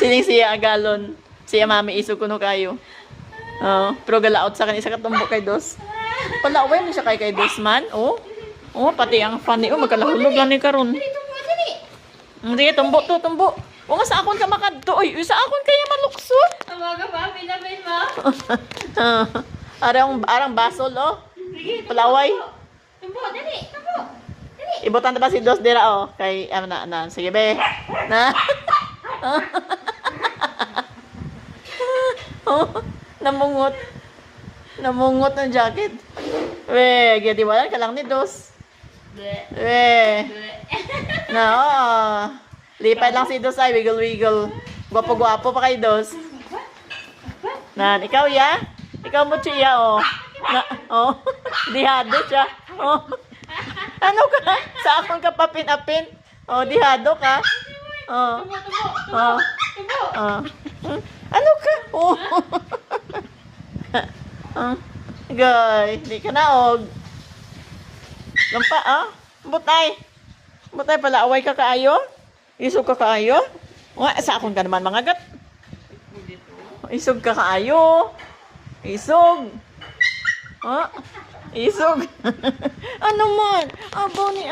Sining siya agalon. Siya mami isog kuno kayo. Pero galaot sa kanisa katumbo kay Dos. Wala, away mo siya kay Dos man. Pati ang funny. Magkalahulog lang ni karon. Hindi, tumbo to, tumbo. O nga sa akon ka makadto. Uy, sa akon kaya maluksot. Tamaga pa, pinabay mo. Arang basol, Palaway. Tumbo, dali, tumbo. Dali. Ibutan na ba si Dos dira, Kay, sige be. Na. Namungot. Namungot ng jacket. We, gatiwalan ka lang ni Dos. We. Na, lipay lang si Dos ay, wiggle-wiggle. Gwapo-gwapo pa kay Dos. Nan, ikaw ya? Ikaw mo siya, Dihado siya. Ano ka? Sa akong ka papin-apin. Dihado ka. Ano ka? Gay, di ka naog. Lampa, Butay. Butay pala, away ka kaayo? Isog ka kaayo? Sa akong ka naman mga gat. Isog ka kaayo. Isog. Isog. Ano man? Abo ni